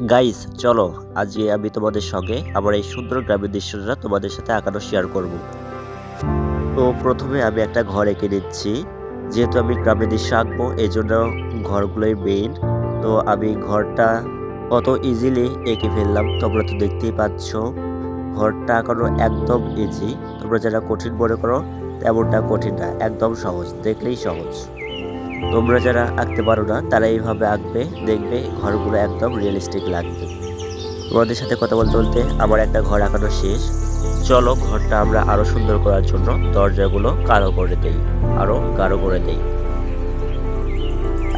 Guys চলো, আজকে আমি তোমাদের সঙ্গে আমার এই সুন্দর গ্রামের দৃশ্যটা তোমাদের সাথে আঁকানো শেয়ার করব। তো প্রথমে আমি একটা ঘর এঁকে নিচ্ছি। যেহেতু আমি গ্রামের দৃশ্য আঁকবো এই জন্য ঘরগুলোই মেইন। তো আমি ঘরটা কত ইজিলি এঁকে ফেললাম তোমরা তো দেখতেই পাচ্ছ। ঘরটা আঁকানো একদম ইজি। তোমরা যারা কঠিন মনে করো তেমনটা কঠিন না, একদম সহজ, দেখলেই সহজ। তোমরা যারা আঁকতে পারো না তারা এইভাবে আঁকবে, দেখবে ঘরগুলো একদম রিয়েলিস্টিক লাগবে। তোমাদের সাথে কথা বলতে বলতে আমার একটা ঘর আঁকানো শেষ। চলো ঘরটা আমরা আরো সুন্দর করার জন্য দরজাগুলো কালো করে দেই, আরো গাঢ় করে দেই।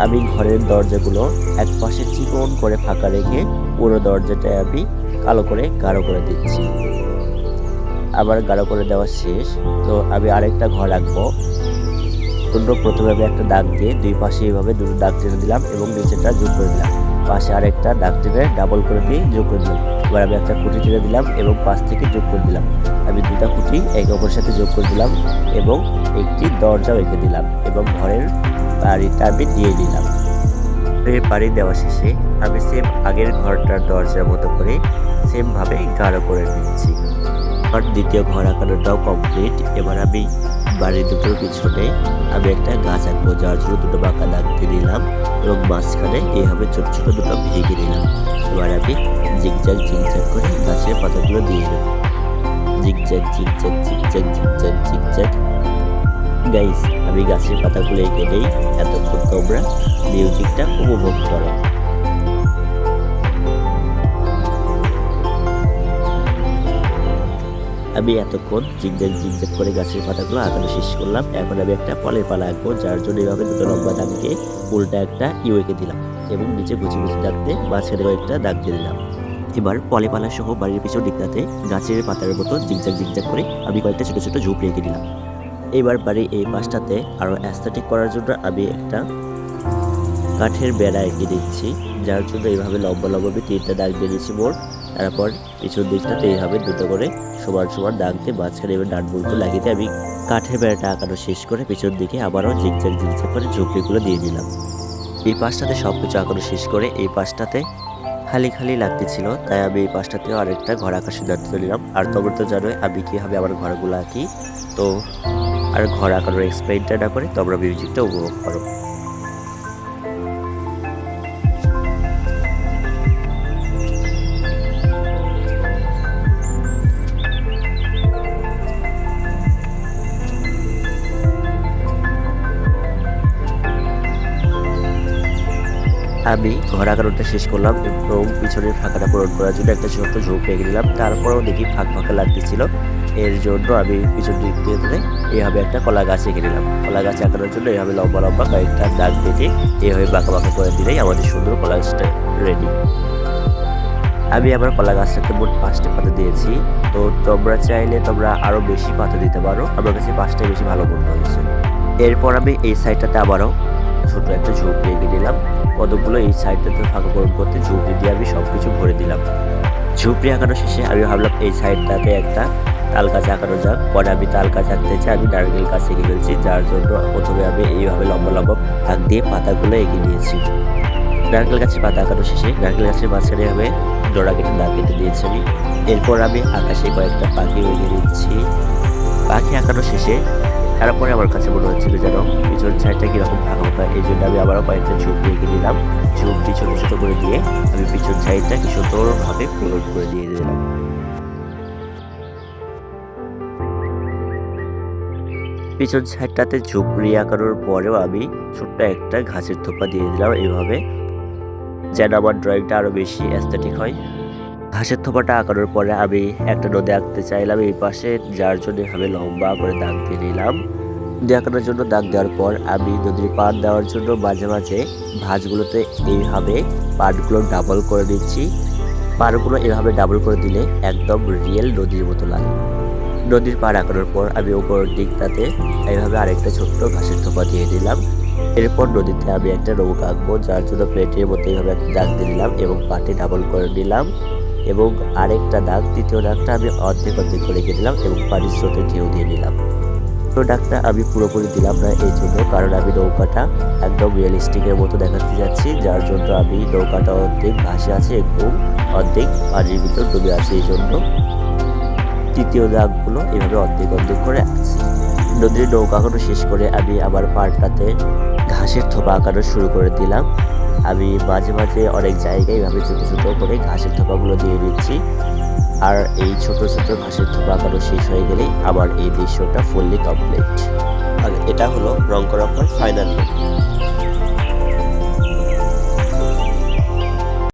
আমি ঘরের দরজাগুলো এক পাশে চিকন করে ফাঁকা রেখে পুরো দরজাটা আমি কালো করে গাঢ় করে দিচ্ছি। আবার গাঢ় করে দেওয়া শেষ। তো আমি আরেকটা ঘর আঁকবো। প্রথমে আমি একটা দাগ দিয়ে দুই পাশে এইভাবে দুটো দাগ টেনে দিলাম এবং নিচেটা যোগ করে দিলাম। পাশে আরেকটা দাগ টেনে ডাবল করে দিয়ে যোগ করে দিলাম। এবার আমি একটা খুঁটি টেনে দিলাম এবং পাশ থেকে যোগ করে দিলাম। আমি দুটা খুঁটি একে অপরের সাথে যোগ করে দিলাম এবং একটি দরজাও এঁকে দিলাম এবং ঘরের বাড়িটা আমি দিয়ে দিলাম। এর বাড়ি দেওয়া শেষে আমি সেম আগের ঘরটার দরজার মতো করে সেমভাবে গাঢ় করে নিচ্ছি। আমার দ্বিতীয় ঘর আঁকানোটাও কমপ্লিট। এবার আমি বাড়ির দুটোর পিছনে আমি একটা গাছ আঁকবো, যার জন্য দুটো বাঁকা দাগ দিয়ে দিলাম এবং মাঝখানে এইভাবে ছোট ছোট দুটো ভেঙে দিলাম। এবার আমি জিগজ্যাগ জিগজ্যাগ করে গাছের পাতাগুলো দিয়ে দেবো। Zigzag zigzag zigzag zigzag zigzag. Guys আমি গাছের পাতাগুলো এঁকে নেই, এতক্ষণ তোমরা মিউজিকটা উপভোগ করো। আমি এতক্ষণ জিগজ্যাগ জিগজ্যাগ করে গাছের পাতাগুলো আঁকানো শেষ করলাম। এখন আমি একটা ফলের পালা আঁকবো, যার জন্য এইভাবে দুটো লম্বা দাগ দিয়ে উল্টা একটা ইউ এঁকে দিলাম এবং নিচে কুচি কুচি দাগ দিয়ে মাঝখানে একটা দাগ দিয়ে দিলাম। এবার ফলে পালা সহ বাড়ির পিছন দিকটাতে গাছের পাতার মতো জিগজ্যাগ জিগজ্যাগ করে আমি কয়েকটা ছোট ছোট ঝুপড়ি এঁকে দিলাম। এবার বাড়ির এই পাশটাতে আরো অ্যাস্থেটিক করার জন্য আমি একটা কাঠের বেড়া এঁকে দিচ্ছি, যার জন্য এইভাবে লম্বা লম্বা আমি তিনটা দাগ দিয়ে দিচ্ছি মোট। তারপর পিছন দিকটাতে এইভাবে দুটো করে সমান সমান দাগ দিয়ে মাঝখানে এবার ডানমুখগুলো লাগিয়ে দিয়ে আমি কাঠের বেড়াটা আঁকানো শেষ করে পিছন দিকে আবারও জিগজ্যাগ জিগজ্যাগ করে ঝুপড়িগুলো দিয়ে দিলাম। এই পাশটাতে সব কিছু আঁকানো শেষ করে এই পাশটাতে খালি খালি লাগতেছিল, তাই আমি এই পাশটাতেও আরেকটা ঘর আঁকার সিদ্ধান্ত নিলাম। আর তোমরা তো জানোই আমি কীভাবে আমার ঘরগুলো আঁকি। তো আর ঘর আঁকানোর এক্সপ্লেইনটা না করে তোমরা মিউজিকটা উপভোগ করো। আমি ঘর আঁকানোটা শেষ করলাম এবং পিছনের ফাঁকাটা পূরণ করার জন্য একটা ছোট্ট ঝোঁক রেখে দিলাম। তারপরেও দেখি ফাঁকা ফাঁকা লাগতেছিল, এর জন্য আমি পিছন দিক দিয়ে এইভাবে একটা কলা গাছ এঁকে নিলাম। কলা গাছ আঁকানোর জন্য এইভাবে লম্বা লম্বা কয়েকটা দাগ দিয়ে এইভাবে বাঁকা বাঁকা করে দিলেই আমাদের সুন্দর কলা গাছটা রেডি। আমি আমার কলা গাছটাতে মোট 5টা পাতা দিয়েছি। তো তোমরা চাইলে তোমরা আরও বেশি পাতা দিতে পারো, আমার কাছে 5টাই বেশি ভালো মনে হয়েছে। এরপর আমি এই সাইডটাতে আবারও ছোট একটা ঝুপড়ি এঁকে নিলাম। কতগুলো এই সাইডটাতে ফাঁকা পূরণ করতে ঝুপড়ি দিয়ে আমি সবকিছু ভরে দিলাম। ঝুপড়ি আঁকানো শেষে আমি ভাবলাম এই সাইডটাতে একটা তাল গাছ আঁকানো যাক। পরে আমি তাল গাছ আঁকতে চাই, আমি নারকেল গাছ এঁকে ফেলছি, যার জন্য প্রথমে আমি এইভাবে লম্বা লম্বা দাগ দিয়ে পাতাগুলো এঁকে নিয়েছি। নারকেল গাছের পাতা আঁকানো শেষে নারকেল গাছের মাঝখানে এভাবে ডোরা কেটে দাগ কেটে দিয়েছি আমি। এরপর আমি আকাশে কয়েকটা পাখি এঁকে দিচ্ছি। পাখি আঁকানো শেষে তারপরে আমার কাছে মনে হচ্ছিল যেন পিছন সাইডটা কিরকম ফাঁকা ফাঁকা, এই জন্য আমি আবারও কয়েকটা ঝুপড়ি এঁকে দিলাম। ঝুপড়ি ছোটো ছোটো করে দিয়ে আমি পিছন সাইডটা কি সুন্দরভাবে পূরণ করে দিয়ে দিলাম। পিছন সাইডটাতে ঝুপড়ি আঁকানোর পরেও আমি ছোট্ট একটা ঘাসের থোপা দিয়ে দিলাম এইভাবে, যেন আমার ড্রয়িংটা আরও বেশি অ্যাস্থেটিক হয়। ঘাসের থোপাটা আঁকানোর পরে আমি একটা নদী আঁকতে চাইলাম এই পাশে, যার জন্য এভাবে লম্বা করে দাগ দিয়ে নিলাম। নদী আঁকানোর জন্য দাগ দেওয়ার পর আমি নদীর পাড় দেওয়ার জন্য মাঝে মাঝে ভাঁজগুলোতে এইভাবে পাড়গুলো ডাবল করে দিচ্ছি। পাড়গুলো এভাবে ডাবল করে দিলে একদম রিয়েল নদীর মতো লাগে। নদীর পাড় আঁকানোর পর আমি উপরের দিকটাতে এইভাবে আরেকটা ছোট্ট ঘাসের থোপা দিয়ে দিলাম। এরপর নদীতে আমি একটা নৌকা আঁকবো, যার জন্য প্লেটের মধ্যে এইভাবে একটা দাগ দিয়ে দিলাম এবং পাটে ডাবল করে দিলাম এবং আরেকটা দাগ, দ্বিতীয় দাগটা আমি অর্ধেক অর্ধেক করে রেখে দিলাম এবং পানির স্রোতে ঢেউ দিয়ে নিলাম। তো ডাকটা আমি পুরোপুরি দিলাম না এই জন্য, কারণ আমি নৌকাটা একদম রিয়েলিস্টিকের মতো দেখাতে যাচ্ছি, যার জন্য আমি নৌকাটা অর্ধেক ভাসে আছে এবং অর্ধেক পানির ভিতর ডুবে আছে। এই জন্য তৃতীয় দাগগুলো এভাবে অর্ধেক অর্ধেক করে আঁকছি। নদীর নৌকা আঁকানো শেষ করে আমি আবার পাড়টাতে ঘাসের থোপা আঁকানো শুরু করে দিলাম। আমি মাঝে মাঝে অনেক জায়গায় এভাবে ছোটো ছোটো করে ঘাসের থোপাগুলো দিয়ে দিচ্ছি। আর এই ছোট ছোট ঘাসের থোপা আঁকানো শেষ হয়ে গেলেই আমার এই দৃশ্যটা ফুললি কমপ্লিট। আর এটা হলো রং করার পর ফাইনাল লুক।